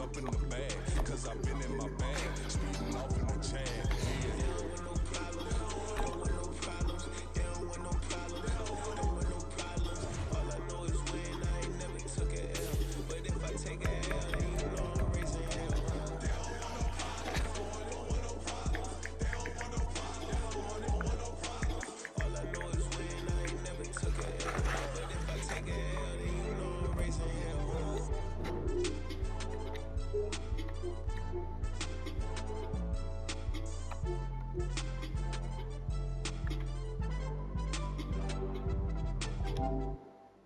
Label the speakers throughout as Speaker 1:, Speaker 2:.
Speaker 1: up in the bag, cause I've been in my bag, speeding off in the tag.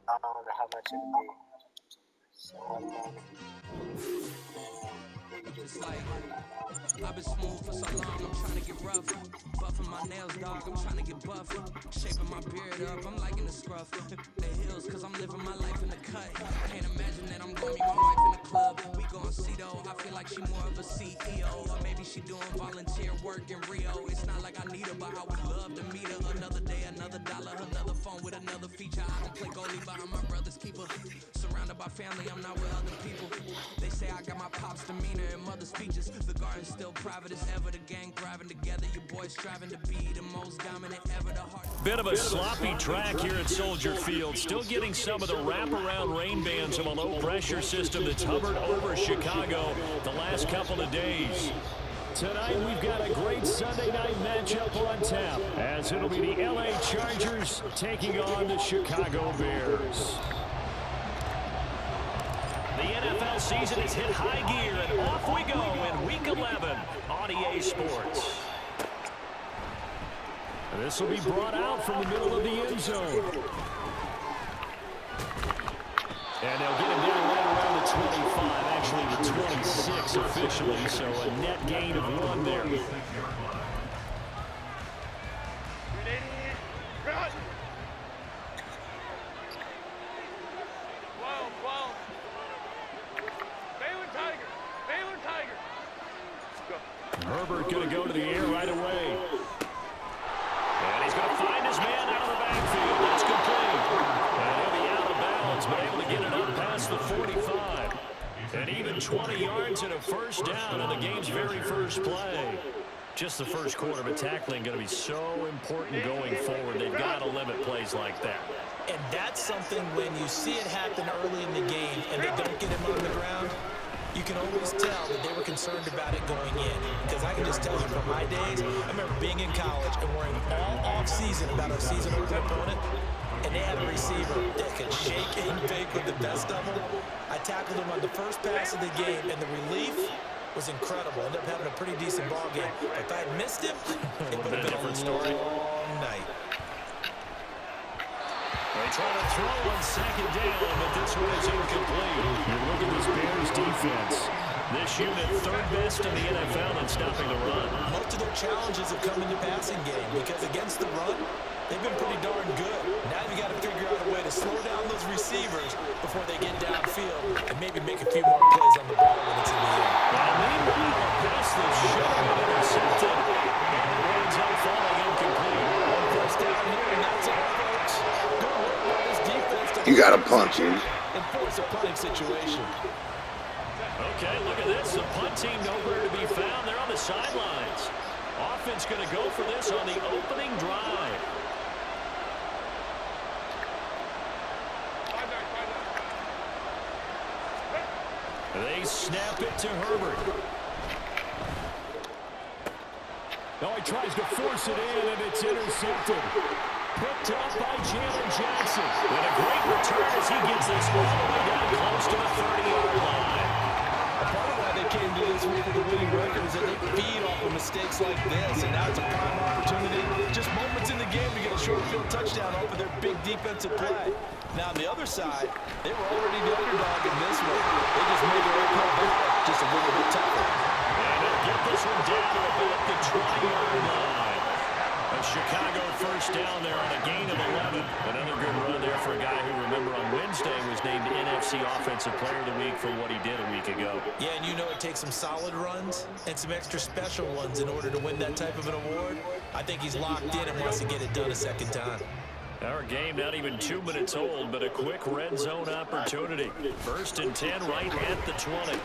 Speaker 2: I don't know how much it'll be. So
Speaker 3: It's like, I've been smooth for so long, I'm trying to get rough. Buffing my nails, dog, I'm trying to get buff. Shaping my beard up, I'm liking the scruff. The hills, cause I'm living my life in the cut. Can't imagine that I'm gonna meet my wife in the club. We gon' see though, I feel like she more of a CEO. Or maybe she doing volunteer work in Rio. It's not like I need her, but I would love to meet her. Another day, another dollar, another phone with another feature. I don't play goalie, but I'm my brother's keeper. Surrounded by family, I'm not with other people. They say I got my pop's demeanor and mother's speeches. The garden's still private as ever. The gang thriving together. Your boys striving to be the most dominant ever. The heart.
Speaker 4: Bit of a sloppy track here at Soldier Field. Still getting some of the wraparound rain bands of a low-pressure system that's hovered over Chicago the last couple of days. Tonight, we've got a great Sunday night matchup on tap, as it'll be the LA Chargers taking on the Chicago Bears. The NFL season has hit high gear, and off we go in Week 11 on EA Sports. This will be brought out from the middle of the end zone. And they'll get him down right around the 25, actually the 26 officially, so a net gain of 1 there. Herbert going to go to the air right away. And he's going to find his man out of the backfield. That's complete. And he'll be out of bounds, but able to get it up past the 45. And even 20 yards and a first down on the game's very first play. Just the first quarter of a tackling going to be so important going forward. They've got to limit plays like that.
Speaker 5: And that's something when you see it happen early in the game and they don't get him on the ground, you can always tell that they were concerned about it going in. Because I can just tell you from my days, I remember being in college and worrying all off-season about our season-opening opponent, and they had a receiver that could shake and bake with the best of them. I tackled him on the first pass of the game, and the relief was incredible. Ended up having a pretty decent ball game. If I had missed him, it would have been a different story all night.
Speaker 4: They try to throw on second down, but this one is incomplete. You look at this Bears defense. This unit third best in the NFL in stopping the run.
Speaker 5: Most of their challenges have come in the passing game because against the run, they've been pretty darn good. Now you got to figure out a way to slow down those receivers before they get downfield and maybe make a few more plays on the ball when it's in the air.
Speaker 4: And meanwhile, a pass that's short and intercepted. And the runs out falling incomplete.
Speaker 5: One first down here, and that's all, folks. Good work by this defense to
Speaker 2: you gotta punch him.
Speaker 5: and force a punting situation.
Speaker 4: Okay, look at this. The punt team nowhere to be found. They're on the sidelines. Offense going to go for this on the opening drive. They snap it to Herbert. Oh, he tries to force it in, and it's intercepted. Picked up by Jalen Jackson. And a great return as he gets this all the way down close to the 30-yard line.
Speaker 5: Part of why they came to this week with a winning record is that they feed off of mistakes like this, and now it's a prime opportunity. Just moments in the game to get a short field touchdown off of their big defensive play. Now, on the other side, they were already the underdog in this one. They just made their own comeback just a little bit tougher.
Speaker 4: And they'll get this one down to about the 20-yard line. A Chicago first down there on a gain of 11. Another good run there for a guy who, remember, on Wednesday was named NFC Offensive Player of the Week for what he did a week ago.
Speaker 5: Yeah, and you know it takes some solid runs and some extra special ones in order to win that type of an award. I think he's locked in and wants to get it done a second time.
Speaker 4: Our game not even 2 minutes old, but a quick red zone opportunity. First and 10 right at the 20.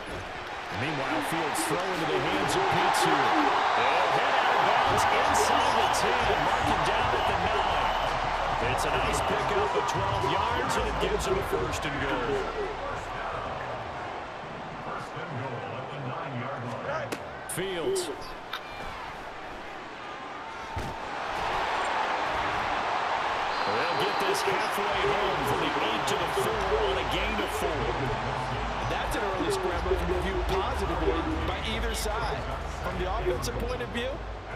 Speaker 4: Meanwhile, Fields throw into the hands of Pitts here. And head out of bounds inside the 10, marking down at the 9. It's a nice pickup of 12 yards, and it gives him a first and goal. Fields. They'll get this halfway home from the 8 to the 4 on a gain of 4.
Speaker 5: That's an early scramble reviewed positively by either side. From the offensive point of view,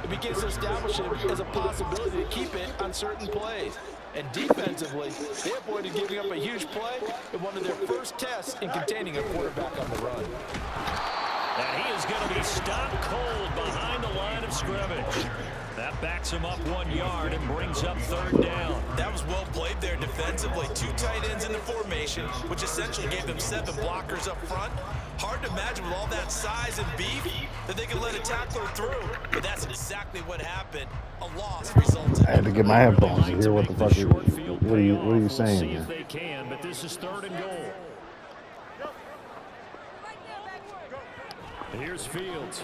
Speaker 5: it begins to establish it as a possibility to keep it on certain plays. And defensively, they avoided giving up a huge play in one of their first tests in containing a quarterback on the run.
Speaker 4: And he is going to be stopped cold behind the line of scrimmage. That backs him up 1 yard and brings up third down.
Speaker 5: That was well played there defensively. 2 tight ends in the formation, which essentially gave them 7 blockers up front. Hard to imagine with all that size and beef that they could let a tackler through. But that's exactly what happened. A loss resulted.
Speaker 6: I had to get my headphones to hear what the fuck what are you saying
Speaker 4: See
Speaker 6: here?
Speaker 4: if they can, but this is third and goal. Here's Fields.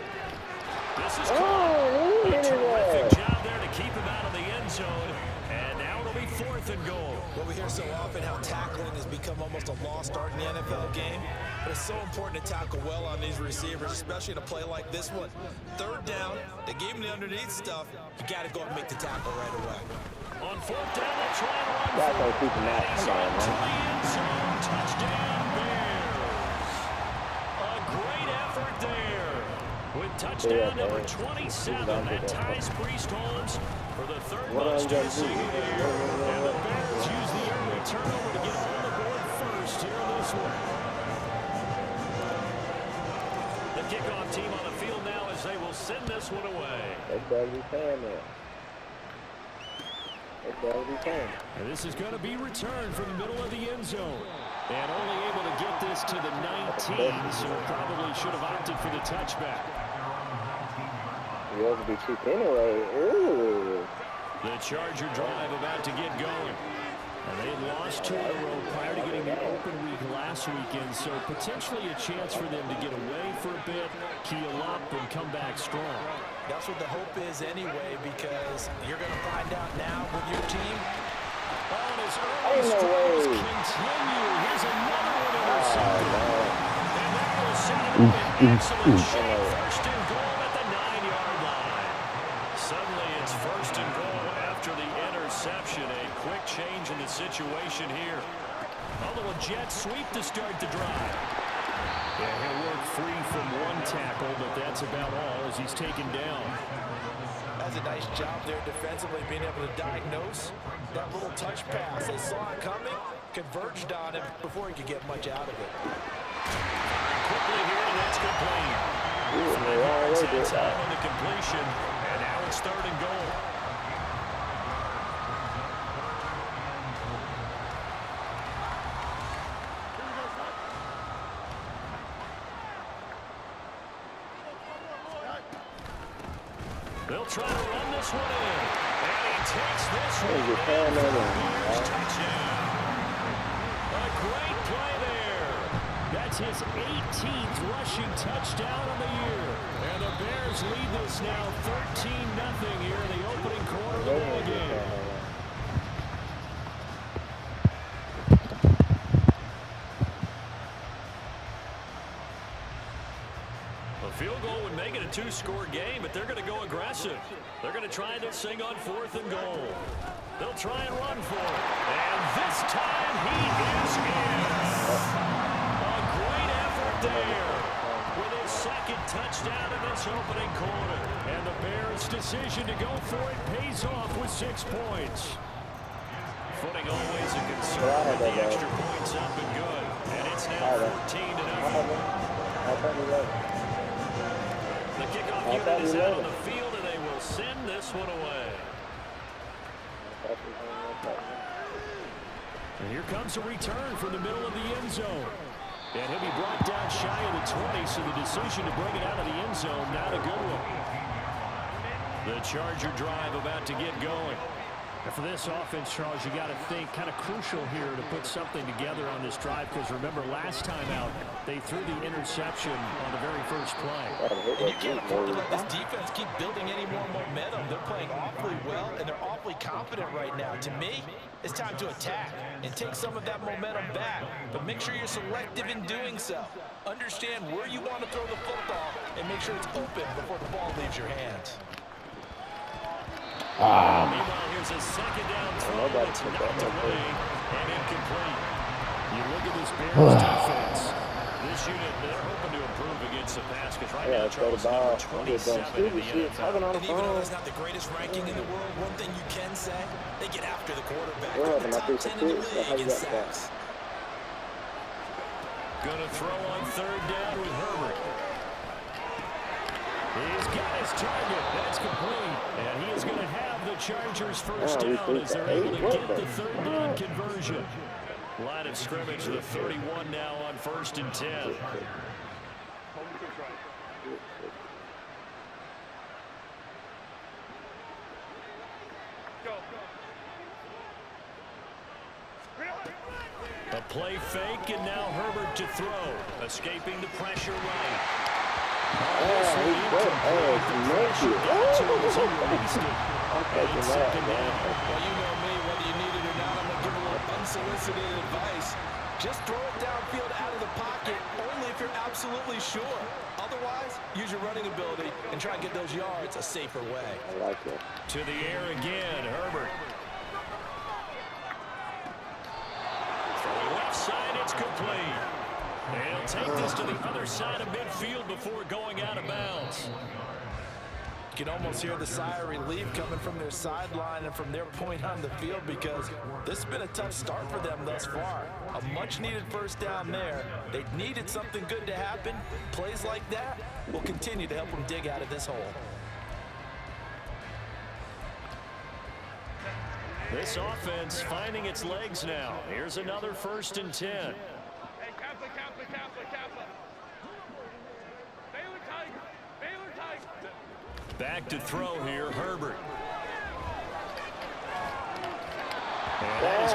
Speaker 4: This is caught. A terrific job there to keep him out of the end zone. And now it'll be fourth and goal.
Speaker 5: Well, we hear so often how tackling has become almost a lost art in the NFL game. But it's so important to tackle well on these receivers, especially in a play like this one. Third down, they gave him the underneath stuff. You got to go and make the tackle right away.
Speaker 4: On fourth down, they'll try and run for it. And he's into the end zone. Touchdown, Bears. A great effort there. With touchdown number 27, that ties Priest Holmes for the third most to see here. And the Bears use the early turnover to get on the board first here in this one. The kickoff team on the field now as they will send this one away.
Speaker 2: They better be paying that. They better be paying.
Speaker 4: And this is going to be returned from the middle of the end zone. And only able to get this to the 19, so probably should have opted for the touchback.
Speaker 2: You'll be cheap anyway. Ooh.
Speaker 4: The Charger drive about to get going. And they lost 2 in a row prior to getting the open week last weekend, so potentially a chance for them to get away for a bit, keel up, and come back strong.
Speaker 5: That's what the hope is anyway, because you're going to find out now with your team.
Speaker 4: Oh, and his early struggles continue. Here's another one intercepted. And that will set him up in excellent shape. First and goal at the 9-yard line. Suddenly it's first and goal after the interception. A quick change in the situation here. A little jet sweep to start the drive. Yeah, he'll work free from one tackle, but that's about all as he's taken down.
Speaker 5: That's a nice job there defensively, being able to diagnose that little touch pass. They saw it coming, converged on him before he could get much out of it.
Speaker 4: Quickly here, and that's complete. 5 yards outside on the completion, and now it's third and goal. They'll try to run this one in. And he takes this one in. Touchdown. A great play there. That's his 18th rushing touchdown of the year. And the Bears lead this now 13-0 here in the opening quarter of the ball game. Field goal would make it a 2-score game, but they're going to go aggressive. They're going to try this thing on fourth and goal. They'll try and run for it. And this time he is in. A great effort there with his second touchdown in this opening quarter. And the Bears' decision to go for it pays off with 6 points. Footing always a concern with the extra points up and good. And it's now 14-0. The kickoff unit is out on the field, and they will send this one away. And here comes a return from the middle of the end zone. And he'll be brought down shy of the 20, so the decision to bring it out of the end zone, not a good one. The Charger drive about to get going. And for this offense, Charles, you got to think kind of crucial here to put something together on this drive because remember last time out they threw the interception on the very first play.
Speaker 5: And you can't afford to let this defense keep building any more momentum. They're playing awfully well and they're awfully confident right now. To me, it's time to attack and take some of that momentum back. But make sure you're selective in doing so. Understand where you want to throw the football and make sure it's open before the ball leaves your hands.
Speaker 4: Meanwhile, here's a second down throw that's knocked away and incomplete. You look at this Bears defense. This unit, they're hoping to improve against the pass because right now, Charles, number 27 in the NFL.
Speaker 5: And even though it's not the greatest ranking in the world, one thing you can say, they get after the quarterback. They're the top 10 in the league in sacks.
Speaker 4: Going to throw on third down with Herbert. He's got his target. That's complete. And he is going to have the Chargers first down as they're able to get the third down conversion. Line of scrimmage, the 31 now on 1st and 10. A play fake, and now Herbert to throw. Escaping the pressure right.
Speaker 5: Well, you know me, whether you need it or not, I'm going to give a little unsolicited advice. Just throw it downfield out of the pocket, only if you're absolutely sure. Otherwise, use your running ability and try and get those yards a safer way.
Speaker 6: I like it.
Speaker 4: To the air again, Herbert. From left side, it's complete. And he'll take this to the other side of midfield before going out of bounds.
Speaker 5: You can almost hear the sigh of relief coming from their sideline and from their point on the field because this has been a tough start for them thus far. A much-needed first down there. They needed something good to happen. Plays like that will continue to help them dig out of this hole.
Speaker 4: This offense finding its legs now. Here's another 1st and 10.
Speaker 7: Hey, Kappa. Baylor Tiger.
Speaker 4: Back to throw here, Herbert.
Speaker 6: That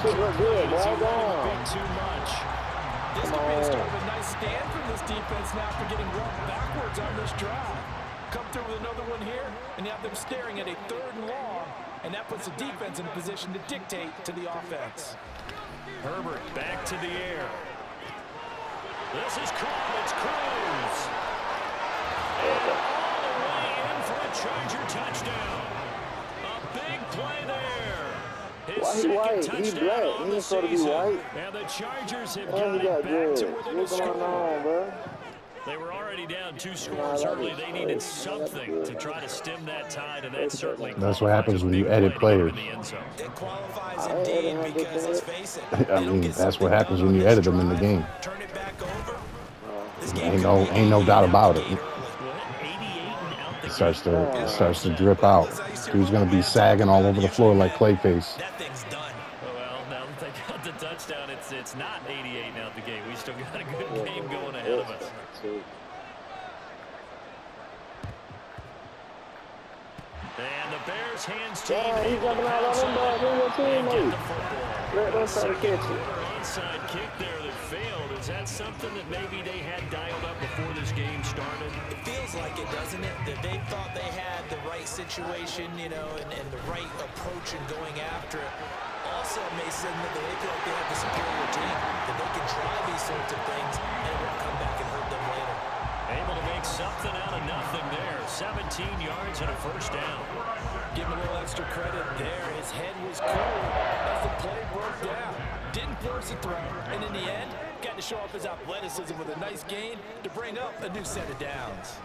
Speaker 6: shit look good, boy.
Speaker 4: Too much.
Speaker 5: This could be the start of a nice stand from this defense now after getting run backwards on this drive. Come through with another one here, and you have them staring at a 3rd and long, and that puts the defense in a position to dictate to the offense.
Speaker 4: Herbert back to the air. This is Cruz. And all the way in for a Charger touchdown. A big play there. His second touchdown on the season. And the Chargers have got it back to within a score. They were already down 2 scores early. They needed something to try to stem that tide, and that certainly.
Speaker 6: That's what happens when you edit players.
Speaker 5: It qualifies indeed because, let's face it,
Speaker 6: I mean, that's what happens when you edit them in the game.
Speaker 5: Turn it back over.
Speaker 6: Ain't no doubt about it. It starts to drip out. Dude's gonna be sagging all over the floor like Clayface.
Speaker 5: That thing's done.
Speaker 4: Well, now that they got the touchdown, it's not 88 out the game. We still got a good game going ahead of us. And the Bears hands team able to pass on and get the football. Second quarter onside kick there that failed. Is that something that maybe they had dialed up before this game started?
Speaker 5: It feels like it, doesn't it? That they thought they had the right situation, you know, and the right approach in going after it. Also may signal that they feel like they have the superior team, that they can try these sorts of things and it won't come back and hurt them later.
Speaker 4: Able to make something out of nothing there. 17 yards and a first down.
Speaker 5: Give him a little extra credit there. His head was cool as the play broke down. Didn't force a throw, and in the end, got to show off his athleticism with a nice gain to bring up a new set of downs.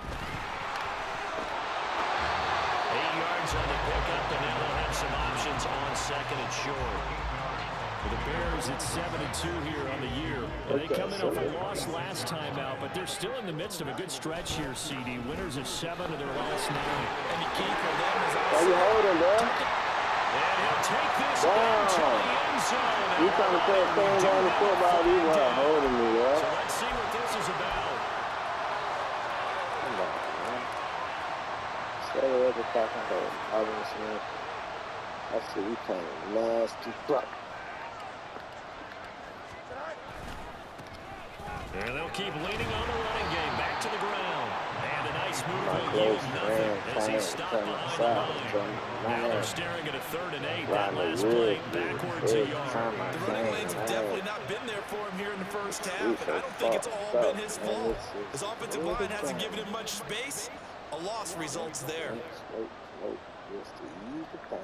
Speaker 4: 8 yards on the pickup, and now they'll have some options on 2nd and short. For the Bears, it's 7-2 here on the year. And they come in off a loss last time out, but they're still in the midst of a good stretch here, CD. Winners of 7 of their last 9.
Speaker 5: And the key for them is
Speaker 6: Why you holding, bro?
Speaker 4: And he'll take this into the end zone.
Speaker 6: You trying to play things on the football, you weren't holding me, bro.
Speaker 4: So let's see what this is about.
Speaker 6: Come on, man. Stay with the fucking goal. Alvin Smith.
Speaker 8: I see we playing nasty fuck.
Speaker 4: And they'll keep leaning on the running game. Back to the ground. And a nice move
Speaker 8: My
Speaker 4: will
Speaker 8: close
Speaker 4: yield nothing as
Speaker 8: man,
Speaker 4: he's stopped
Speaker 8: turn
Speaker 4: behind
Speaker 8: my
Speaker 4: the
Speaker 8: side,
Speaker 4: line. Now they're staring at a 3rd and 8. That last play backwards a yard.
Speaker 5: The running lanes have definitely not been there for him here in the first half, and I don't think it's all been his fault. His offensive line hasn't given him much space. A loss results there.
Speaker 8: Just to use the pass.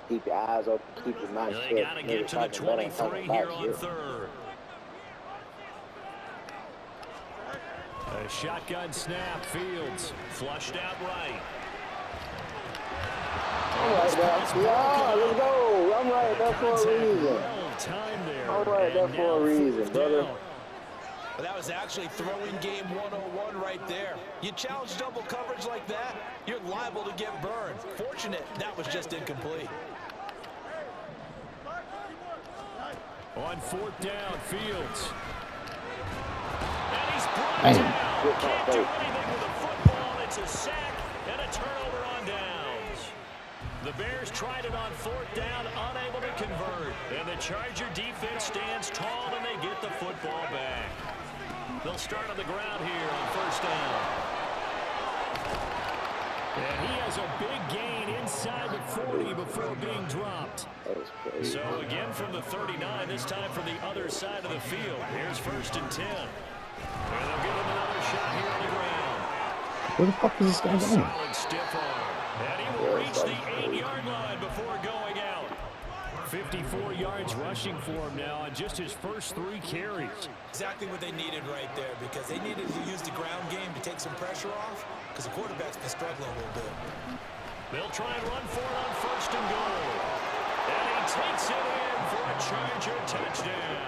Speaker 8: Keep your eyes open, keep your mouth shut.
Speaker 4: They got to get to the 23 here on 3rd. A shotgun snap, Fields flushed out right.
Speaker 8: I'm right there. Yeah, let's go. I'm right there for a reason. I'm right there for a reason, brother.
Speaker 5: Well, that was actually throwing game 101 right there. You challenge double coverage like that, you're liable to get burned. Fortunate that was just incomplete.
Speaker 4: On 4th down, Fields. And he's brought down. Can't do anything with the football. It's a sack and a turnover on downs. The Bears tried it on 4th down, unable to convert. And the Charger defense stands tall and they get the football back. They'll start on the ground here on 1st down. And he has a big gain inside the 40 before being dropped. So again from the 39, this time from the other side of the field. Here's 1st and 10. And they'll give him another shot here on the ground.
Speaker 6: Where the fuck is this guy going?
Speaker 4: Solid stiff arm. And he will reach the 8-yard line before going out. 54 yards rushing for him now on just his first 3 carries.
Speaker 5: Exactly what they needed right there, because they needed to use the ground game to take some pressure off, because the quarterback's been struggling a little bit.
Speaker 4: They'll try and run for it on 1st and goal. And he takes it in for a Charger touchdown.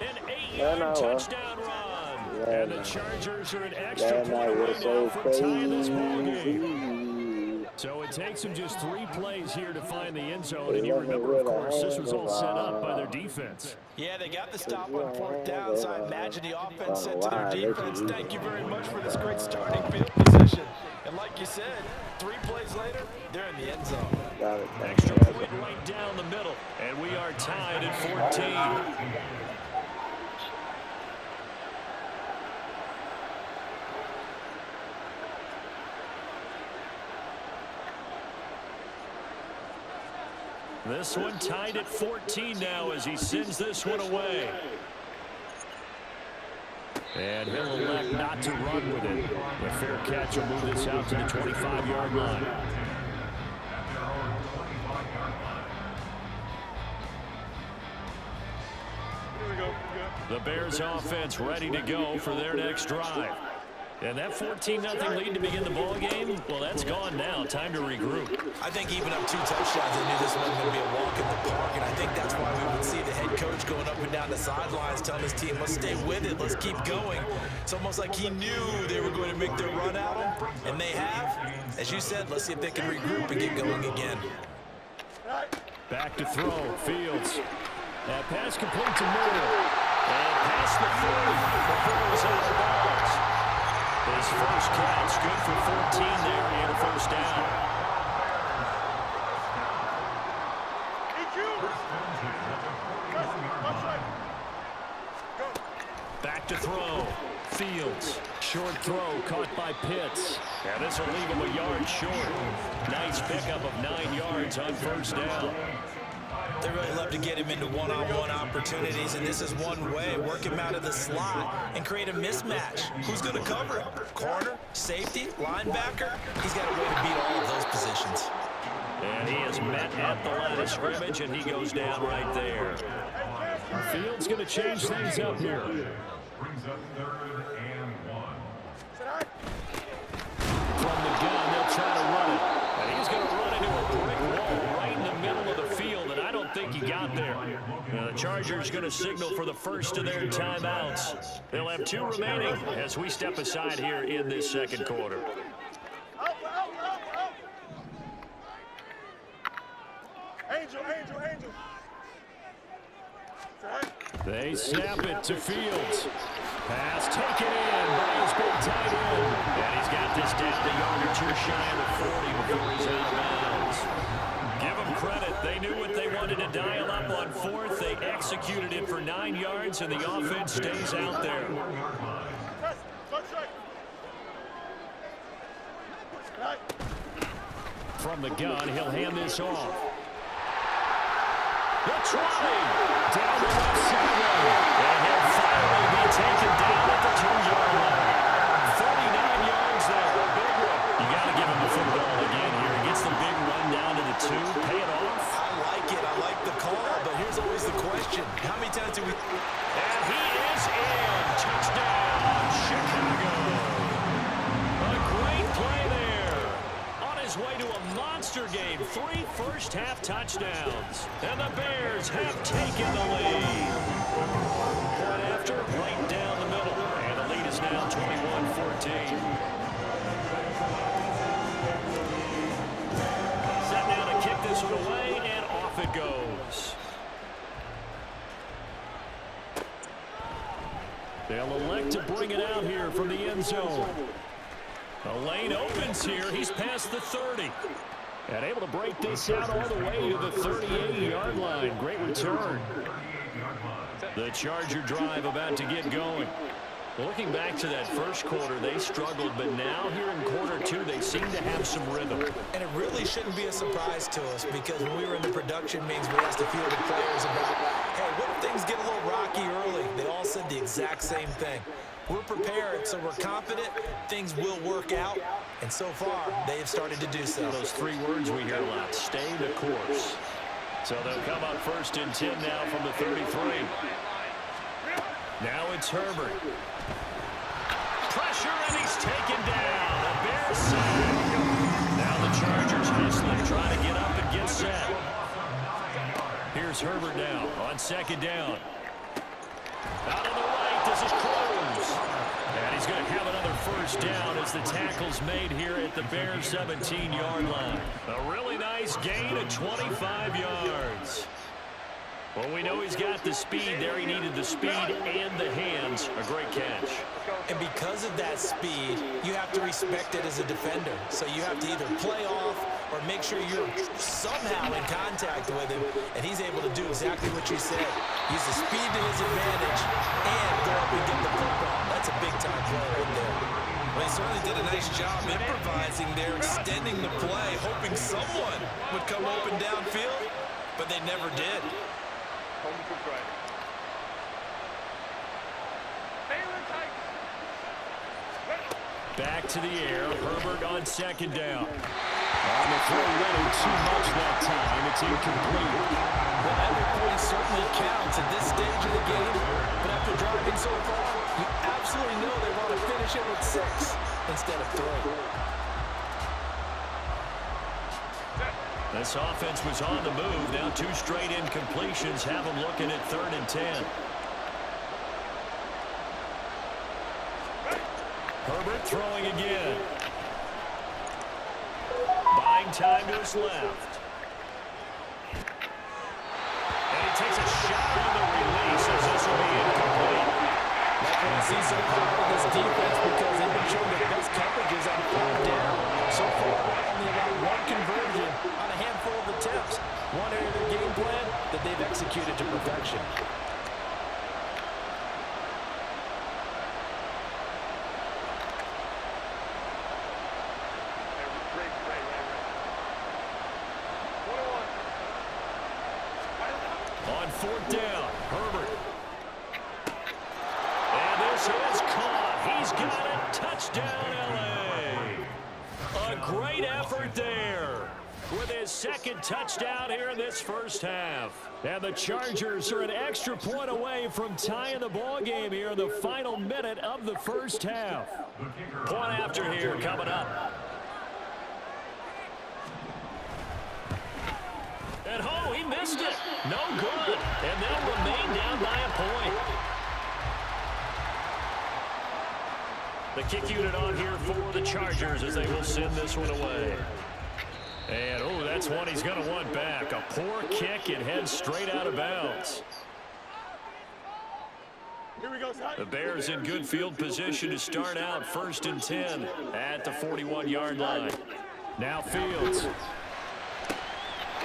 Speaker 4: An 8-yard touchdown run. And the Chargers are an extra point away now from tying this ball game. So it takes them just 3 plays here to find the end zone. And you remember, of course, this was all set up by their defense.
Speaker 5: Yeah, they got the stop on 4th down, so I imagine the offense said to their defense, thank you very much for this great starting field position. And like you said, 3 plays later, they're in the end zone.
Speaker 4: Extra point right down the middle. And we are tied at 14. This one tied at 14 now as he sends this one away. And he'll elect not to run with it. The fair catch will move this out to the 25-yard line. The Bears offense ready to go for their next drive. And that 14-0 lead to begin the ball game, well, that's gone now. Time to regroup.
Speaker 5: I think even up 2 touchdowns, they knew this wasn't going to be a walk in the park, and I think that's why we would see the head coach going up and down the sidelines telling his team, let's stay with it, let's keep going. It's almost like he knew they were going to make their run at him, and they have. As you said, let's see if they can regroup and get going again.
Speaker 4: Back to throw, Fields. That pass complete to Moore. And past the 40 before it was out of bounds. His first catch, good for 14 there. He had a 1st down. Back to throw. Fields. Short throw caught by Pitts. And this will leave him a yard short. Nice pickup of 9 yards on 1st down.
Speaker 5: They really love to get him into one-on-one opportunities, and this is one way. Work him out of the slot and create a mismatch. Who's going to cover him? Corner, safety, linebacker? He's got a way to beat all of those positions.
Speaker 4: And he is met at the line of scrimmage, and he goes down right there. Fields going to change things up here. From the gun, they'll try to run it. And he's going to run into a brick wall right in the middle of the field, and I don't think he got there. Now, the Chargers going to signal for the first of their timeouts. They'll have 2 remaining as we step aside here in this second quarter.
Speaker 7: Angel.
Speaker 4: They snap it to Fields. Pass taken in by his big tight end. And he's got this down a yard or two shy of the 40 before he's out of bounds. Give them credit. They knew what they wanted to dial up on fourth. They executed it for 9 yards, and the offense stays out there. From the gun, he'll hand this off. The try down the left sideline. And he'll finally be taken down at the 2-yard line. 39 yards there. A big one. You got to give him the football again here. He gets the big run down to the 2. Pay it off.
Speaker 5: I like it. I like the call, but here's always the question. How many times do we...
Speaker 4: And he is in. Touchdown, Chicago. A great play there. On his way to a monster game. 3 first-half touchdowns. And the Bears have taken the lead. Point after, right down the middle. And the lead is now 21-14. Set now to kick this one away, and off it goes. They'll elect to bring it out here from the end zone. The lane opens here. He's past the 30. And able to break this out all the way to the 38-yard line. Great return. The Charger drive about to get going. Looking back to that first quarter, they struggled, but now here in quarter 2, they seem to have some rhythm.
Speaker 5: And it really shouldn't be a surprise to us, because when we were in the production meetings, we asked a few of the players about, hey, what if things get a little rocky early? They all said the exact same thing. We're prepared, so we're confident things will work out, and so far, they have started to do so.
Speaker 4: Those 3 words we hear a lot, stay the course. So they'll come up 1st and 10 now from the 33. Now it's Herbert. Pressure, and he's taken down. The Bears sack. Now the Chargers hustling, trying to get up and get set. Here's Herbert now on 2nd down. Out on the right, this is close. And he's going to have another 1st down as the tackle's made here at the Bears' 17-yard line. A really nice gain of 25 yards. Well, we know he's got the speed there. He needed the speed and the hands. A great catch.
Speaker 5: And because of that speed, you have to respect it as a defender. So you have to either play off or make sure you're somehow in contact with him. And he's able to do exactly what you said. Use the speed to his advantage and go up and get the football. That's a big-time play right there.
Speaker 9: Well, he certainly did a nice job improvising there, extending the play, hoping someone would come open downfield, but they never did.
Speaker 4: Back to the air. Herbert on 2nd down. On the throw, running too much that time. It's incomplete.
Speaker 5: Well, every point certainly counts at this stage of the game. But after driving so far, you absolutely know they want to finish it with 6 instead of 3.
Speaker 4: This offense was on the move. Now 2 straight incompletions have them looking at 3rd and 10. Herbert throwing again. Buying time to his left. And he takes a shot on the release as this will be incomplete.
Speaker 5: Like what I see so far with this defense, because they've been showing the best coverages on 4th down. So far, only about 1 conversion on a handful of attempts. One area of their game plan that they've executed to perfection.
Speaker 4: On 4th down, Herbert. And this is caught. He's got it. Touchdown, L.A. A great effort there with his 2nd touchdown here in this first half. And the Chargers are an extra point away from tying the ball game here in the final minute of the first half. Point after here coming up. And oh, he missed it. No good. And they'll remain down by a point. The kick unit on here for the Chargers as they will send this one away. And, oh, that's one he's going to want back. A poor kick. It heads straight out of bounds. The Bears in good field position to start out 1st and 10 at the 41-yard line. Now Fields.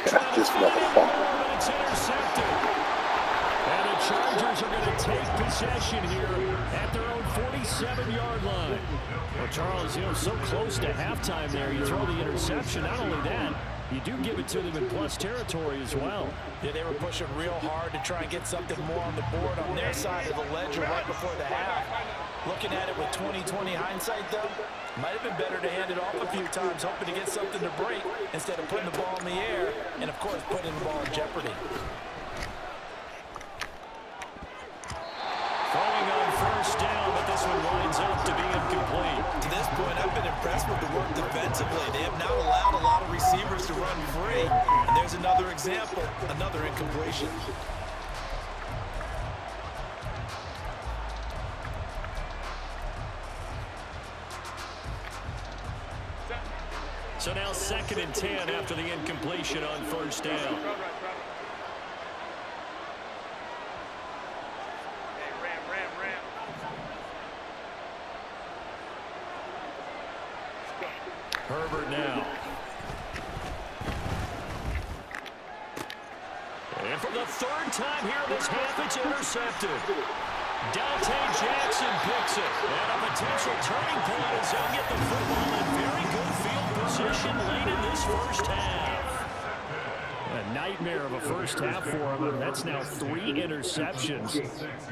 Speaker 6: God, this motherfucker.
Speaker 4: It's intercepted. And the Chargers are going to take possession here at their own 47-yard line. Well, Charles, so close to halftime there. You throw the interception. Not only that, you do give it to them in plus territory as well.
Speaker 5: Yeah, they were pushing real hard to try and get something more on the board on their side of the ledger right before the half. Looking at it with 20/20 hindsight, though, might have been better to hand it off a few times, hoping to get something to break instead of putting the ball in the air and, of course, putting the ball in jeopardy.
Speaker 4: Throwing on 1st down, but this one winds up to be incomplete.
Speaker 5: To this point, I've been impressed with the work defensively. They have not allowed a lot of receivers to run free. And there's another example, another incompletion.
Speaker 4: So now 2nd and 10 after the incompletion on 1st down. Herbert now. And for the 3rd time here this half, it's intercepted. Dante Jackson picks it. And a potential turning point as they'll get the football in very good field position late in this 1st half. A nightmare of a 1st half for him, and that's now 3 interceptions.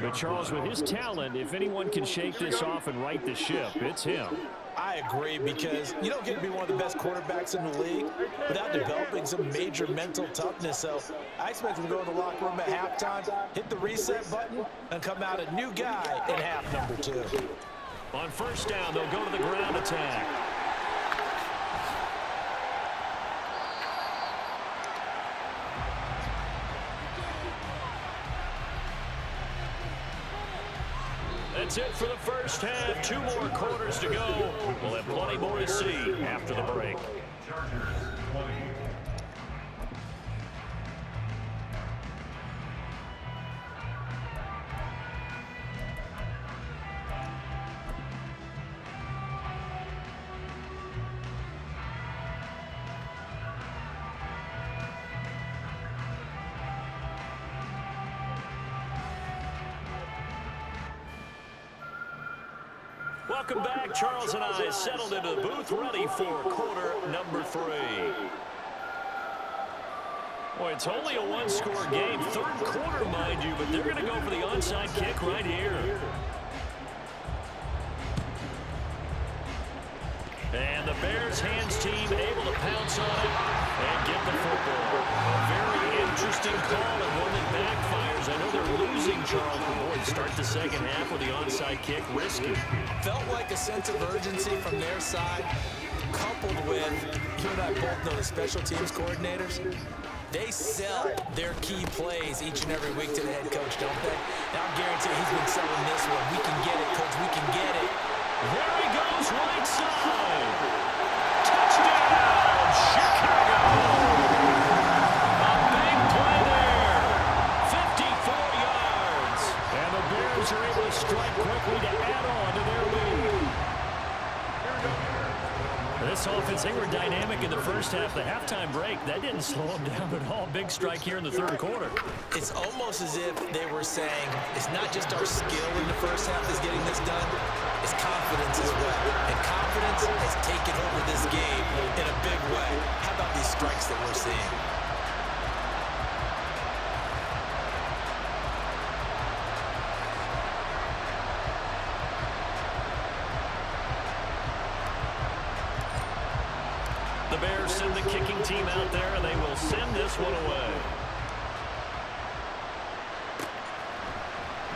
Speaker 4: But Charles, with his talent, if anyone can shake this off and right the ship, it's him.
Speaker 5: I agree, because you don't get to be one of the best quarterbacks in the league without developing some major mental toughness. So I expect him to go in the locker room at halftime, hit the reset button, and come out a new guy in half number 2.
Speaker 4: On 1st down, they'll go to the ground attack. That's it for the 1st half. 2 more quarters to go. We'll have plenty more to see after the break. Welcome back. Charles and I settled into the booth, ready for quarter number 3. Boy, it's only a 1-score game. 3rd quarter, mind you, but they're going to go for the onside kick right here. And the Bears hands team able to pounce on it and get the football. A very interesting call and one that backfires. I know they're losing, Charles, but boy, to start the 2nd half with the onside kick, risky.
Speaker 5: Felt like a sense of urgency from their side, coupled with, you and I both know the special teams coordinators. They sell their key plays each and every week to the head coach, don't they? Now I'm guaranteeing he's been selling this one. We can get it, coach. We can get it.
Speaker 4: There he goes, right side. Touchdown, Chicago. A big play there. 54 yards. And the Bears are able to strike quickly to add on to their lead. This offense, they were dynamic in the 1st half. The halftime break, that didn't slow them down at all. Big strike here in the 3rd quarter.
Speaker 5: It's almost as if they were saying, it's not just our skill in the 1st half that's getting this done, it's confidence as well. And confidence has taken over this game in a big way. How about these strikes that we're seeing?
Speaker 4: The Bears send the kicking team out there, and they will send this one away.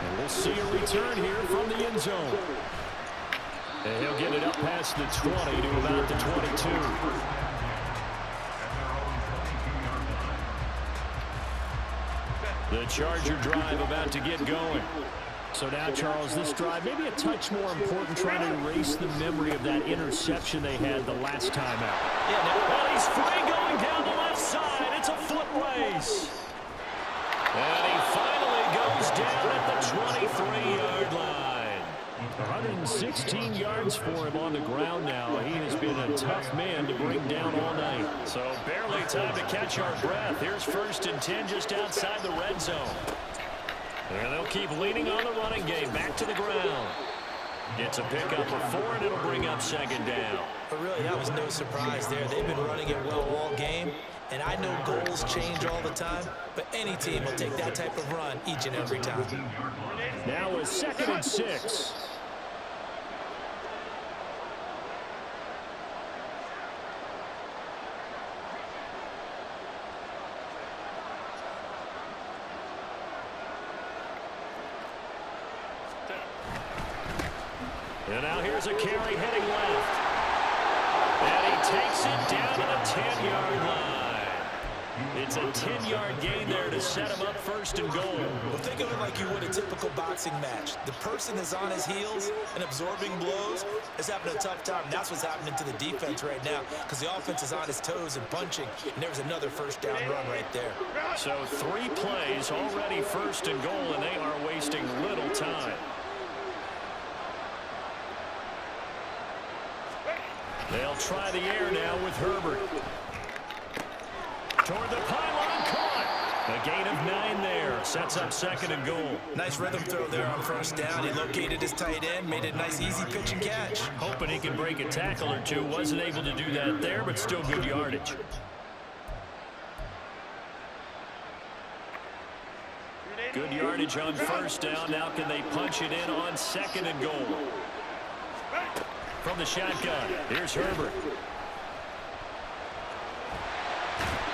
Speaker 4: And we'll see a return here from the end zone. And he'll get it up past the 20 to about the 22. The Charger drive about to get going. So now, Charles, this drive maybe a touch more important, trying to erase the memory of that interception they had the last time out. Well, he's free going down the left side. It's a foot race. And he finally goes down at the 23-yard 116 yards for him on the ground now. He has been a tough man to bring down all night. So barely time to catch our breath. Here's 1st and 10 just outside the red zone. And they'll keep leaning on the running game. Back to the ground. Gets a pickup of 4, and it'll bring up 2nd down.
Speaker 5: But really, that was no surprise there. They've been running it well all game. And I know goals change all the time, but any team will take that type of run each and every time.
Speaker 4: Now a 2nd and 6. And now here's a carry heading left. And he takes it down to the 10-yard line. It's a 10-yard gain there to set him up 1st and goal.
Speaker 5: Well, think of it like you would a typical boxing match. The person is on his heels and absorbing blows is having a tough time. That's what's happening to the defense right now because the offense is on his toes and punching, and there's another 1st down run right there.
Speaker 4: So 3 plays already 1st and goal, and they are wasting little time. They'll try the air now with Herbert. Toward the pylon, caught. A gain of 9 there. Sets up 2nd and goal.
Speaker 5: Nice rhythm throw there on 1st down. He located his tight end, made a nice easy pitch and catch.
Speaker 4: Hoping he can break a tackle or two. Wasn't able to do that there, but still good yardage. Good yardage on 1st down. Now can they punch it in on 2nd and goal? From the shotgun, here's Herbert.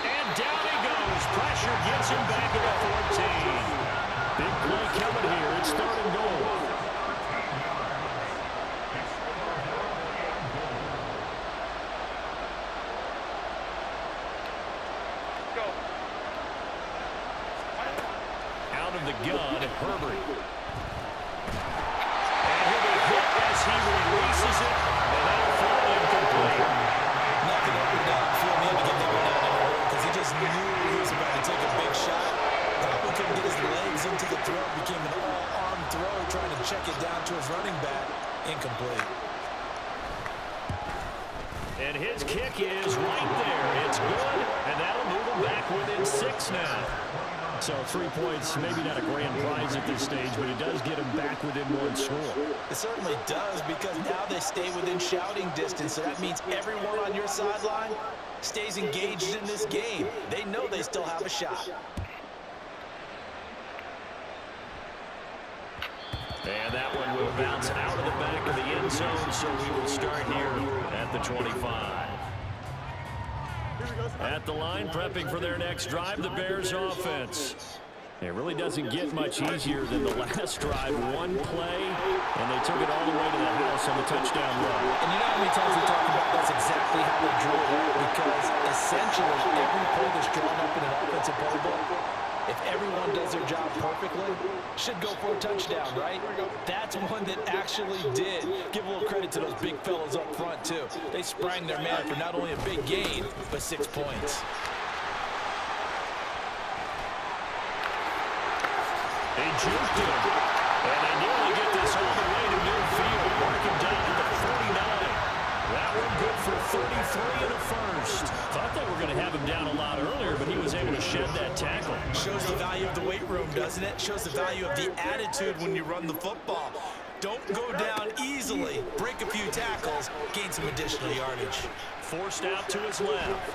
Speaker 4: And down he goes. Pressure gets him back at the 14. Big play coming here. It's 3rd and goal. Out of the gun, Herbert. As he releases it, and that'll fall incomplete.
Speaker 5: Nothing up and down the field. He had to get that one down in a hurry because he just knew he was about to take a big shot. Probably couldn't get his legs into the throw. It became an all-arm throw, trying to check it down to his running back. Incomplete.
Speaker 4: And his kick is right there. It's good, and that'll move him back within 6 now. So 3 points, maybe not a grand prize at this stage, but it does get him back within 1 score.
Speaker 5: It certainly does because now they stay within shouting distance, so that means everyone on your sideline stays engaged in this game. They know they still have a shot.
Speaker 4: And that one will bounce out of the back of the end zone, so we will start here at the 25. At the line, prepping for their next drive, the Bears offense. It really doesn't get much easier than the last drive. 1 play, and they took it all the way to the house on the touchdown run.
Speaker 5: And you know how many times we talk about that's exactly how they drew it up, because essentially every play that's drawn up in an offensive playbook, if everyone does their job perfectly, should go for a touchdown, right? That's one that actually did. Give a little credit to those big fellas up front, too. They sprang their man for not only a big gain, but 6 points.
Speaker 4: They juked him, and they nearly get this all the way to midfield. Mark him down at the 49. That one good for 33 and a 1st. Thought they were going to have him down a lot earlier, but he was able to shed that tackle.
Speaker 5: Shows the value of the weight room, doesn't it? Shows the value of the attitude when you run the football. Don't go down easily. Break a few tackles, gain some additional yardage.
Speaker 4: Forced out to his left.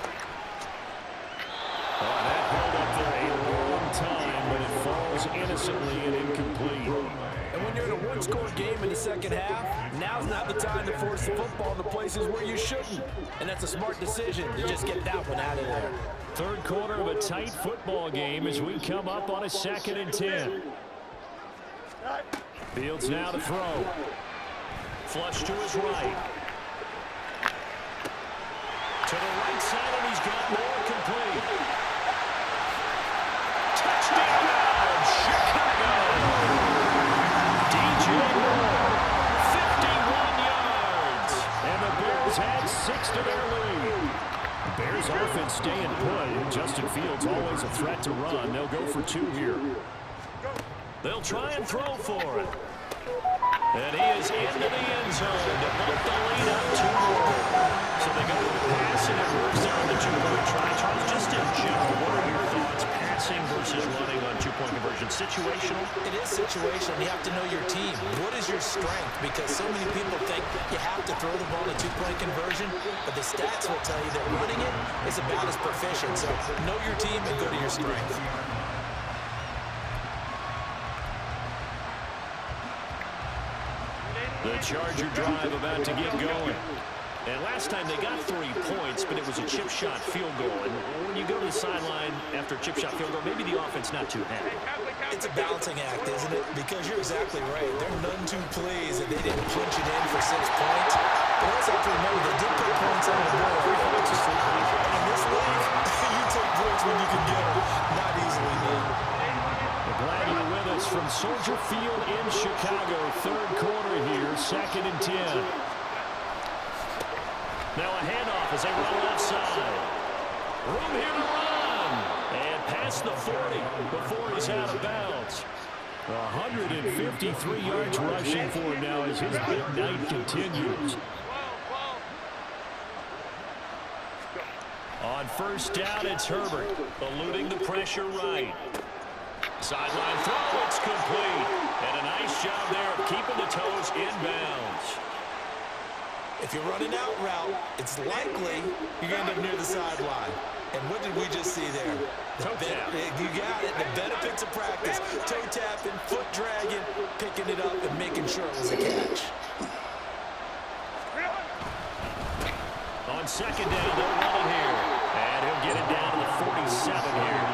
Speaker 4: Oh, that held up for a long time, but it falls innocently and incomplete.
Speaker 5: And when you're in a 1-score game in the second half, now's not the time to force the football in the places where you shouldn't. And that's a smart decision to just get that one out of there.
Speaker 4: 3rd quarter of a tight football game as we come up on a 2nd and 10. Fields now to throw. Flush to his right. To the right side, and he's got more complete. Touchdown, Chicago! DJ Moore, 51 yards. And the Bears had 6 to their lead. The Bears offense staying put. Justin Fields always a threat to run. They'll go for 2 here. They'll try and throw for it. And he is into the end zone to bump the lead up 2 more. So they go with a pass, and it works there on the 2-point try. Charles, just in general, what are your thoughts? Passing versus running on 2-point conversion. Situational?
Speaker 5: It is situational. You have to know your team. What is your strength? Because so many people think you have to throw the ball in a 2-point conversion, but the stats will tell you that running it is about as proficient. So know your team and go to your strength.
Speaker 4: The Charger drive about to get going. And last time they got 3 points, but it was a chip shot field goal. And when you go to the sideline after a chip shot field goal, maybe the offense not too happy.
Speaker 5: It's a balancing act, isn't it? Because you're exactly right. They're none too pleased that they didn't punch it in for 6 points. But also have to remember they did put points on the board. 3 points is so easy. In this league, you take points when you can get them. Not easily done.
Speaker 4: We're glad you're with us from Soldier Field in Chicago. 3rd quarter here, 2nd and 10. Now a handoff as they run left side. Room here to run. And past the 40 before he's out of bounds. 153 yards rushing for him now as his big night continues. On 1st down, it's Herbert, eluding the pressure right. Sideline throw, it's complete. And a nice job there of keeping the toes inbounds.
Speaker 5: If you're running out route, it's likely you're going to end up near the sideline. And what did we just see there? Toe tap. You got it. The benefits of practice. Toe tapping, foot dragging, picking it up, and making sure it was a catch.
Speaker 4: On 2nd down, they'll run it here. And he'll get it down to the 47 here.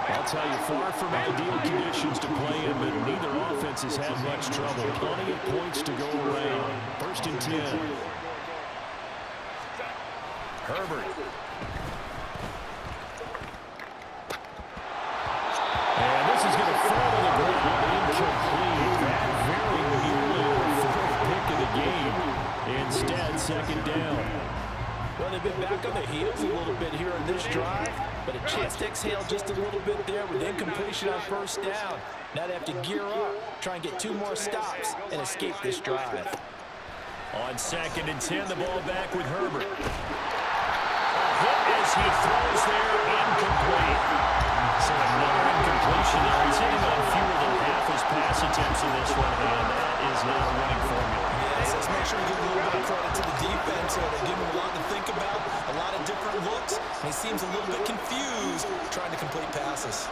Speaker 4: I'll tell you, far from ideal conditions to play in, but neither offense has had much trouble. Plenty of points to go around. 1st and 10. Herbert. And this is going to fall to the ground. Incomplete. That very nearly the 4th pick of the game. Instead, 2nd down.
Speaker 5: Well, they've been back on their heels a little bit here in this drive, but a chance to exhale just a little bit there with incompletion on 1st down. Now they have to gear up, try and get 2 more stops, and escape this drive.
Speaker 4: On 2nd and 10, the ball back with Herbert. Hit as he throws there, incomplete. So another incompletion there. He's hitting on fewer than half his pass attempts in this one, and that is not a winning formula.
Speaker 5: Yes, let's make sure we give a little bit of credit to the defense here. They give him a lot to think about, a lot of different looks, and he seems a little bit confused trying to complete passes.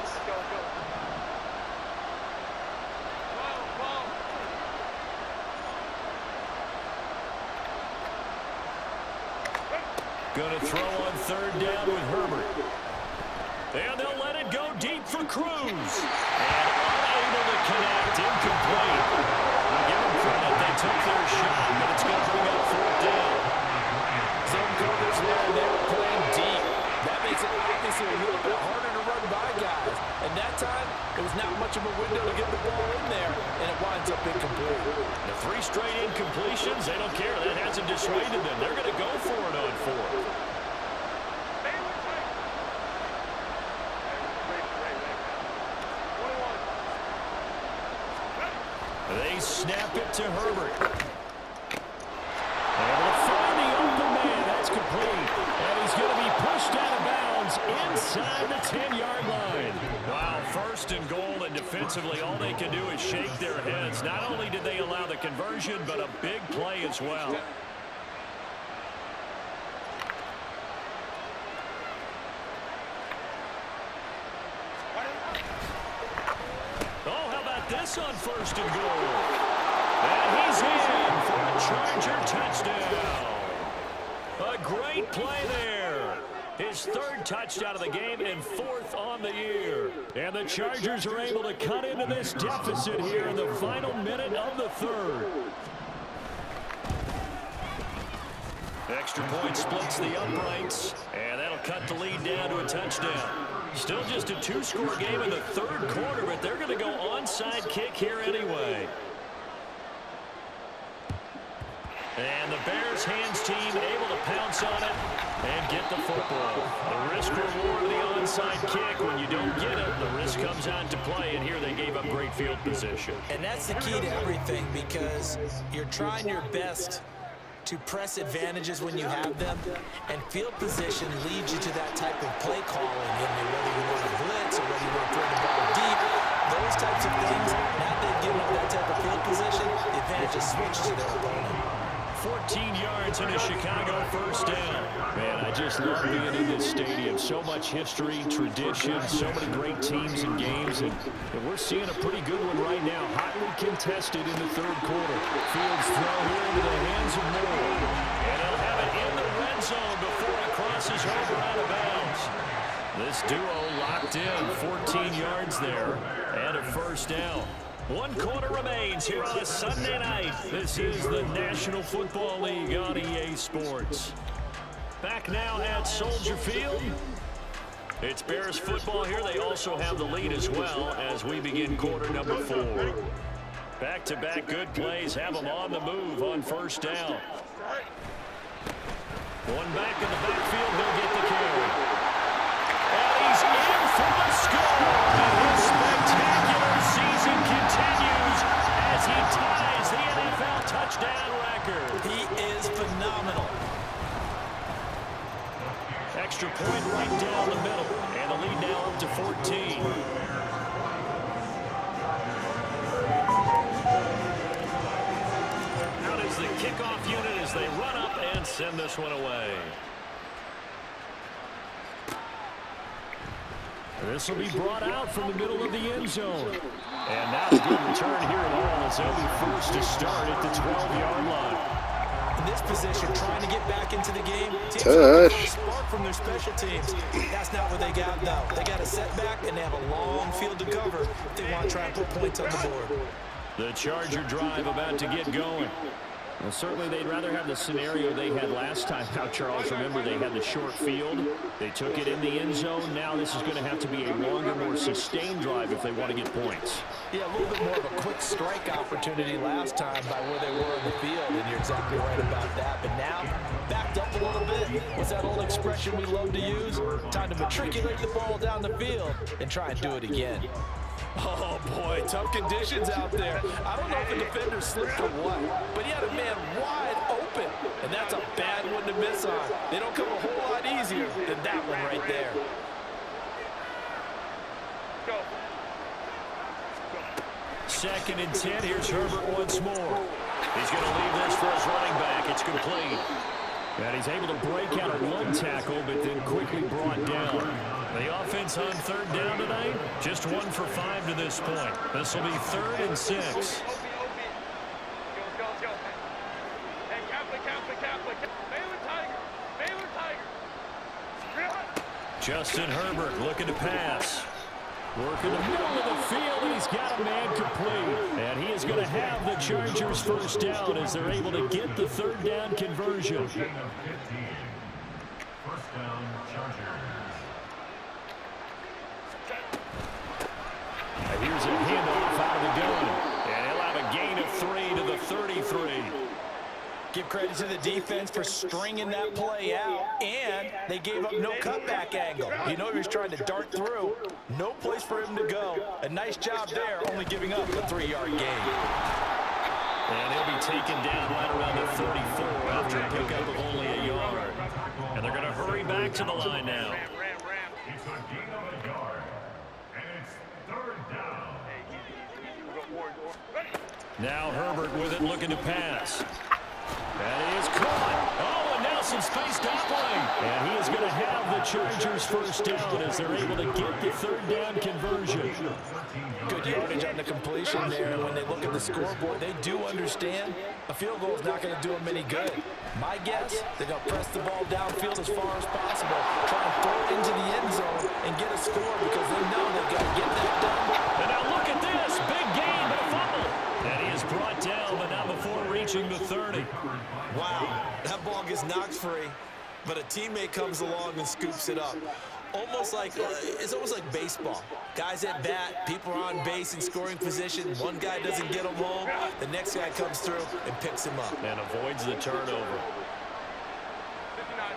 Speaker 4: Going to throw on 3rd down with Herbert. And they'll let it go deep for Cruz. And unable to connect, incomplete. I'll give them credit. They took their shot, but it's going to bring up 4th down.
Speaker 5: Zone coverage there, and they were playing deep. That makes it obviously a little bit harder to run by guys. And that time, it was not much of a window to get the ball in there, and it winds up incomplete.
Speaker 4: The 3 straight incompletions, they don't care. That hasn't dissuaded them. They're going to go for it on 4th. They snap it to Herbert. Able to find the open man. That's complete. And he's going to be pushed out of bounds inside the 10-yard line. Wow, 1st and goal, and defensively all they can do is shake their heads. Not only did they allow the conversion, but a big play as well. Oh, how about this on 1st and goal? And he's in for a Charger touchdown. A great play there. His 3rd touchdown of the game and 4th on the year. And the Chargers are able to cut into this deficit here in the final minute of the 3rd. Extra point splits the uprights, and that'll cut the lead down to a touchdown. Still just a 2-score game in the 3rd quarter, but they're going to go onside kick here anyway. And the Bears hands team able to pounce on it and get the football. The risk reward of the onside kick, when you don't get it, the risk this comes on to play, and here they gave up great field position.
Speaker 5: And that's the key to everything, because you're trying your best to press advantages when you have them, and field position leads you to that type of play calling, whether you want to blitz or whether you want to throw the ball deep, those types of things. Now they've given up that type of field position, the advantage is switched to their opponent.
Speaker 4: 14 yards in a Chicago first down. Man, I just love being in this stadium. So much history, tradition, so many great teams and games, and we're seeing a pretty good one right now. Hotly contested in the third quarter. Fields throw here into the hands of Moore. And he'll have it in the red zone before it crosses over out of bounds. This duo locked in, 14 yards there, and a first down. 1 quarter remains here on a Sunday night. This is the National Football League on EA Sports. Back now at Soldier Field. It's Bears football here. They also have the lead as well as we begin quarter number 4. Back-to-back good plays have them on the move on first down. One back in the backfield. They'll get the carry. And he's in for the score. And his spectacular season continues as he ties the NFL touchdown record.
Speaker 5: He is phenomenal.
Speaker 4: Extra point right down the middle. And the lead now up to 14. Out is the kickoff unit as they run up and send this one away. This will be brought out from the middle of the end zone. And not a good return here at all as they'll be forced to start at the 12-yard line.
Speaker 5: In this position, trying to get back into the game. Teams are trying to spark from their special teams. That's not what they got, though. They got a setback, and they have a long field to cover if they want to try and put points on the board.
Speaker 4: The Charger drive about to get going. Well, certainly they'd rather have the scenario they had last time. Now, Charles, remember they had the short field. They took it in the end zone. Now this is going to have to be a longer, more sustained drive if they want to get points.
Speaker 5: Yeah, a little bit more of a quick strike opportunity last time by where they were in the field, and you're exactly right about that. But now, backed up a little bit. What's that old expression we love to use? Time to matriculate the ball down the field and try and do it again.
Speaker 9: Oh, boy, tough conditions out there. I don't know if the defender slipped or what, but he had a man wide open, and that's a bad one to miss on. They don't come a whole lot easier than that one right there.
Speaker 7: Go.
Speaker 4: 2nd and 10. Here's Herbert once more. He's going to leave this for his running back. It's complete. And he's able to break out of one tackle, but then quickly brought down. The offense on 3rd down tonight, just 1 for 5 to this point. This will be 3rd and 6.
Speaker 7: Go. Hey, Catholic. Baylor Tiger.
Speaker 4: Justin Herbert looking to pass. Working the middle of the field, and he's got a man complete. And he is going to have the Chargers first down as they're able to get the 3rd down conversion.
Speaker 10: First down, Chargers.
Speaker 4: And here's a handoff out of the gun. And he'll have a gain of 3 to the 33.
Speaker 5: Give credit to the defense for stringing that play out, and they gave up no cutback angle. You know he was trying to dart through. No place for him to go. A nice job there, only giving up a 3-yard gain.
Speaker 4: And he'll be taken down right around the 34 after a pickup of only a yard. And they're going to hurry back to the line now.
Speaker 10: It's a gain of a yard, and it's 3rd down.
Speaker 4: Now Herbert with it, looking to pass. And he is caught. Oh, and now some space doubling. And he is going to have the Chargers first down as they're able to get the 3rd down conversion.
Speaker 5: Good yardage on the completion there. And when they look at the scoreboard, they do understand a field goal is not going to do them any good. My guess, they're going to press the ball downfield as far as possible, try and throw it into the end zone and get a score because they know they've got to get that done.
Speaker 4: And now look at this. Big gain, but a fumble. And he is brought down, but not before reaching the 30.
Speaker 9: Wow, that ball gets knocked free, but a teammate comes along and scoops it up. It's almost like baseball. Guys at bat, people are on base in scoring position. One guy doesn't get him home, the next guy comes through and picks him up.
Speaker 4: And avoids the turnover.
Speaker 7: 59.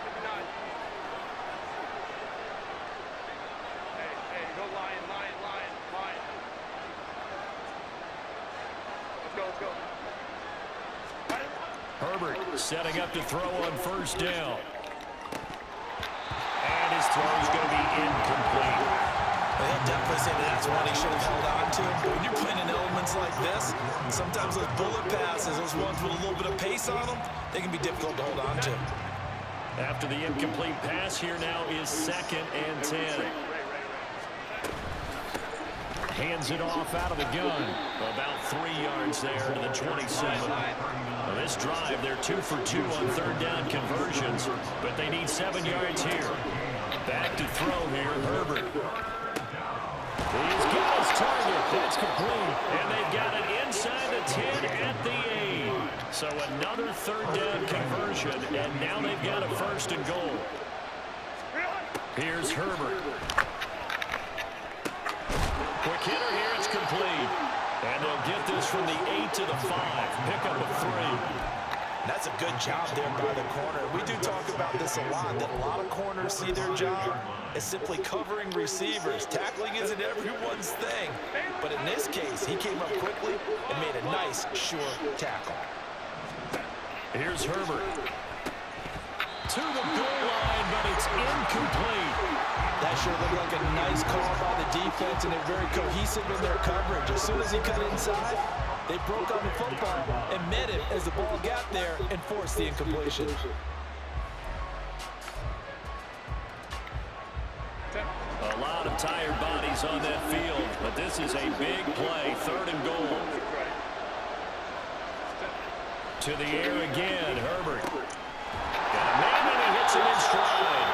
Speaker 7: Hey, go lion.
Speaker 4: Herbert setting up to throw on first down. And his throw is going to be incomplete.
Speaker 5: They'll definitely say that's one he should have held on to. But when you're playing in elements like this, sometimes those bullet passes, those ones with a little bit of pace on them, they can be difficult to hold on to.
Speaker 4: After the incomplete pass, here now is 2nd and 10. Hands it off out of the gun. About 3 yards there to the 27. Well, this drive, they're 2 for 2 on 3rd down conversions, but they need 7 yards here. Back to throw here, Herbert. He's got his target. That's complete. And they've got it inside the 10 at the 8. So another 3rd down conversion, and now they've got a 1st and goal. Here's Herbert. Quick hitter here, it's complete. And they'll get this from the 8 to the 5. Pick up a 3.
Speaker 5: That's a good job there by the corner. We do talk about this a lot, that a lot of corners see their job as simply covering receivers. Tackling isn't everyone's thing. But in this case, he came up quickly and made a nice, sure tackle.
Speaker 4: Here's Herbert. To the goal line, but it's incomplete.
Speaker 5: That sure looked like a nice call by the defense, and they're very cohesive in their coverage. As soon as he cut inside, they broke on the football and met him as the ball got there and forced the incompletion.
Speaker 4: A lot of tired bodies on that field, but this is a big play. 3rd and goal. To the air again, Herbert. Got a man and he hits him in stride.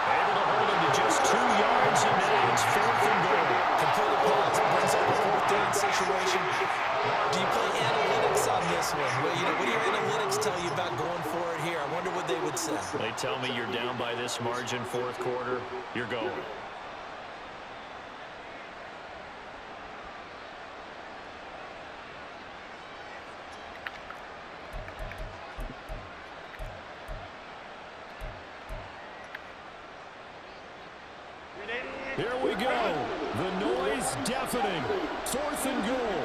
Speaker 4: Able to hold him to just 2 yards, and now it's 4th and goal.
Speaker 5: Completed pass brings up a 4th down situation. Do you play analytics on this one? Well, what do your analytics tell you about going for it here? I wonder what they would say.
Speaker 4: They tell me you're down by this margin, 4th quarter, you're going. Here we go. The noise deafening. 4th and goal.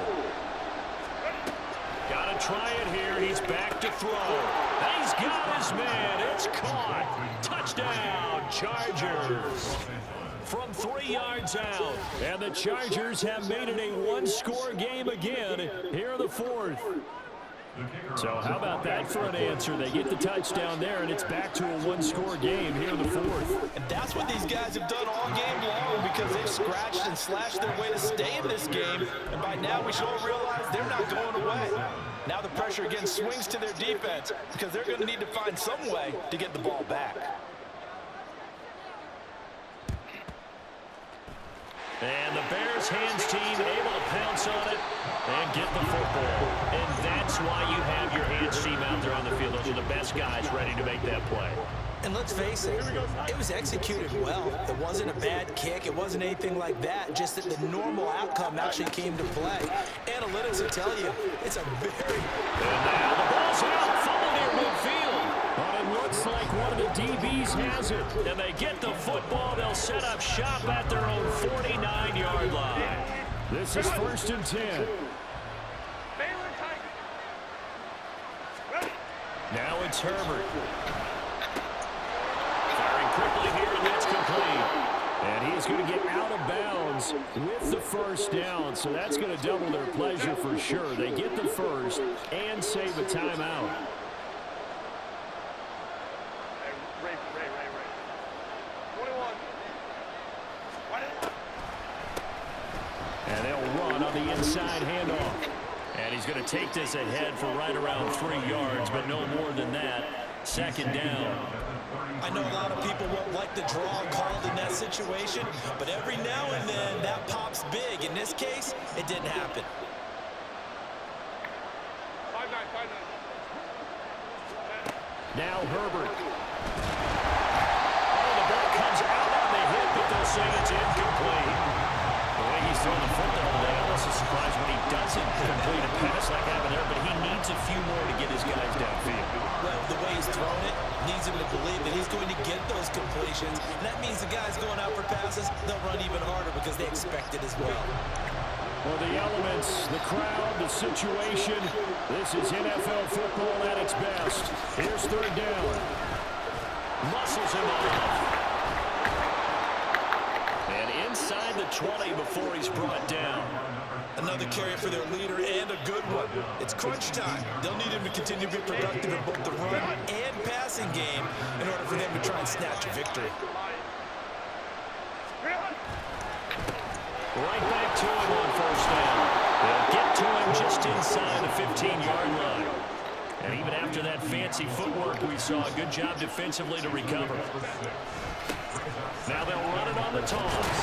Speaker 4: Got to try it here. He's back to throw. And he's got his man. It's caught. Touchdown, Chargers. From 3 yards out. And the Chargers have made it a one-score game again here in the 4th. So how about that for an answer? They get the touchdown there, and it's back to a one-score game here in the 4th.
Speaker 5: And that's what these guys have done all game long, because they've scratched and slashed their way to stay in this game. And by now, we should all realize they're not going away. Now the pressure again swings to their defense, because they're going to need to find some way to get the ball back.
Speaker 4: And the Bears hands team able to pounce on it and get the football. And that's why you have your hands team out there on the field. Those are the best guys ready to make that play.
Speaker 5: And let's face it, it was executed well. It wasn't a bad kick. It wasn't anything like that. Just that the normal outcome actually came to play. Analytics will tell you it's a very...
Speaker 4: And now the ball's out. Fumble near midfield. But it looks like one of the DBs has it. And they get the football. They'll set up shop at their own 49-yard line. This is 1st and 10. Now it's Herbert. Firing quickly here, and that's complete. And he's going to get out of bounds with the 1st down, so that's going to double their pleasure for sure. They get the 1st and save a timeout. And they'll run on the inside handoff. And he's going to take this ahead for right around 3 yards, but no more than that. 2nd down.
Speaker 5: I know a lot of people won't like the draw called in that situation, but every now and then that pops big. In this case, it didn't happen.
Speaker 7: 5-9.
Speaker 4: Now Herbert. Oh, the ball comes out on the hit, but they'll say it's incomplete. The way he's throwing the football, they almost are surprised when he doesn't complete a pass like happened there, but he needs a few more to get his guys downfield.
Speaker 5: Well, the way he's thrown it needs him to believe that he's going to get those completions. And that means the guys going out for passes, they'll run even harder because they expect it as well.
Speaker 4: Well, the elements, the crowd, the situation. This is NFL football at its best. Here's third down. Muscles him off. And inside the 20 before he's brought down.
Speaker 5: Another carry for their leader and a good one. It's crunch time. They'll need him to continue to be productive in both the run and passing game in order for them to try and snatch a victory.
Speaker 4: Right back to him on first down. They'll get to him just inside the 15-yard line. And even after that fancy footwork we saw, a good job defensively to recover. Now they'll run it on the toss.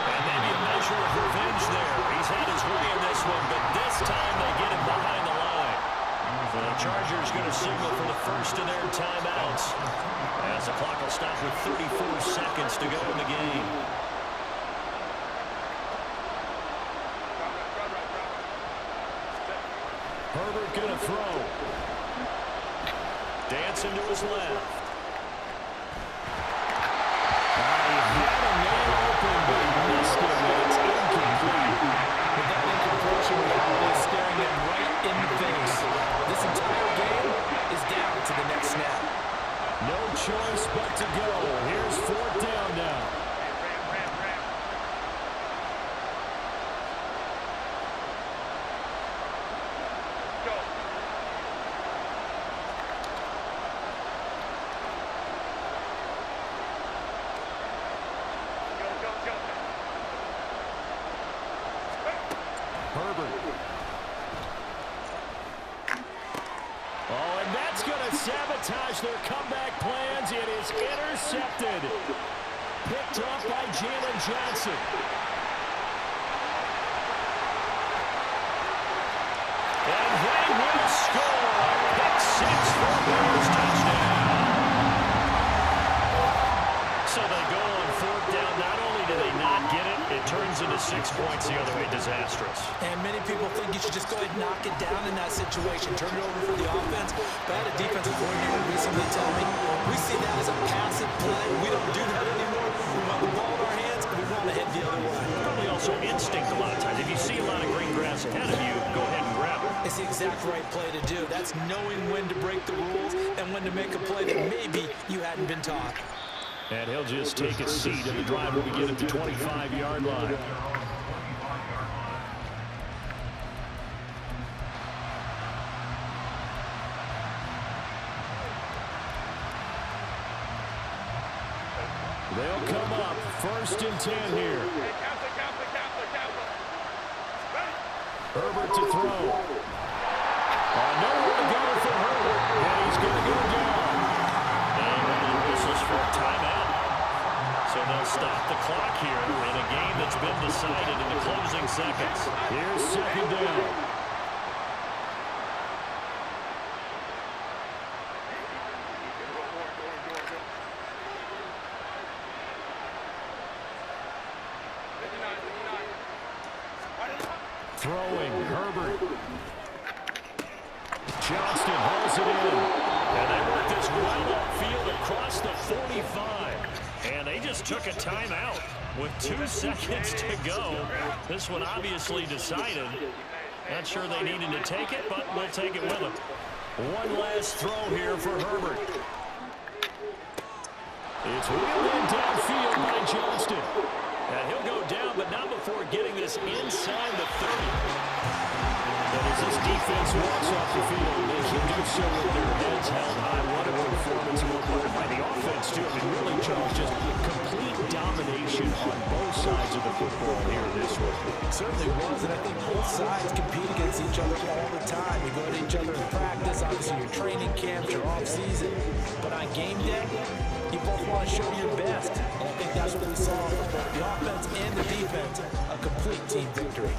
Speaker 4: And maybe a measure of revenge there. He's had his way in this one, but this time they get him behind the line. The Chargers going to signal for the first of their timeouts, as the clock will stop with 34 seconds to go in the game. Herbert going to throw. Dancing to his left. He had a man open, but he missed him, and it's incomplete.
Speaker 5: With that incompletion, Holiday staring them right in the face. This entire game is down to the next snap.
Speaker 4: No choice but to go. Here's fourth down now. Sabotage their comeback plans. It is intercepted. Picked up by Jalen Johnson. And they will score. Pick six for Bears touchdown. So they go on fourth down. Not only do they not get it, it turns into 6 points the other way. Disastrous.
Speaker 5: And many people think you should just go ahead and knock it down in that situation. Turn it over for the offense. But I had a defensive coordinator recently tell me, we see that as a passive play. We don't do that anymore. We want the ball in our hands, and we want to head the other way.
Speaker 4: Probably also instinct a lot of times. If you see a lot of green grass ahead of you, go ahead and grab it.
Speaker 5: It's the exact right play to do. That's knowing when to break the rules and when to make a play that maybe you hadn't been taught.
Speaker 4: And he'll just take a seat, and the drive will begin at the 25-yard line. They'll come up first and 10 here. Herbert to throw. Nowhere to go for Herbert, and he's going to go down. And one of the whistles for a timeout. So they'll stop the clock here in a game that's been decided in the closing seconds. Here's second down. Throwing, Herbert. Johnston hauls it in. And they work this well upfield across the 45. And they just took a timeout with 2 seconds to go. This one obviously decided. Not sure they needed to take it, but we'll take it with them. One last throw here for Herbert. It's wheeled in downfield by Johnston. And he'll go down, but not before getting this inside the 30. But as this defense walks off the field, they should do so with their heads held high. What a performance by the offense, too. I mean, really, Charles, just complete domination on both sides of the football here this week.
Speaker 5: It certainly was, and I think both sides compete against each other all the time. You go to each other in practice, obviously your training camps, your off-season. But on game day, you both want to show your best. And I think that's what we saw from both the offense and the defense, a complete team victory.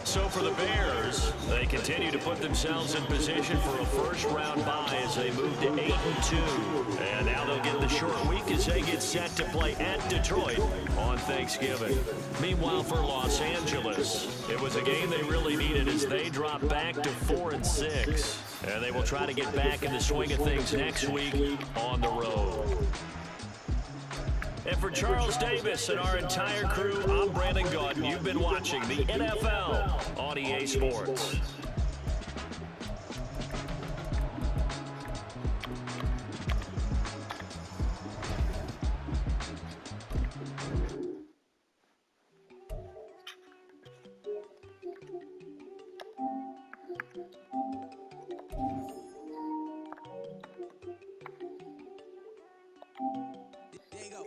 Speaker 4: So for the Bears, they continue to put themselves in position for a first-round bye as they move to 8-2. And now they'll get the short week as they get set to play at Detroit on Thanksgiving. Meanwhile, for Los Angeles, it was a game they really needed as they drop back to 4-6. And they will try to get back in the swing of things next week on the road. And for Charles Davis and our entire crew, I'm Brandon Gaudin. You've been watching the NFL on EA Sports.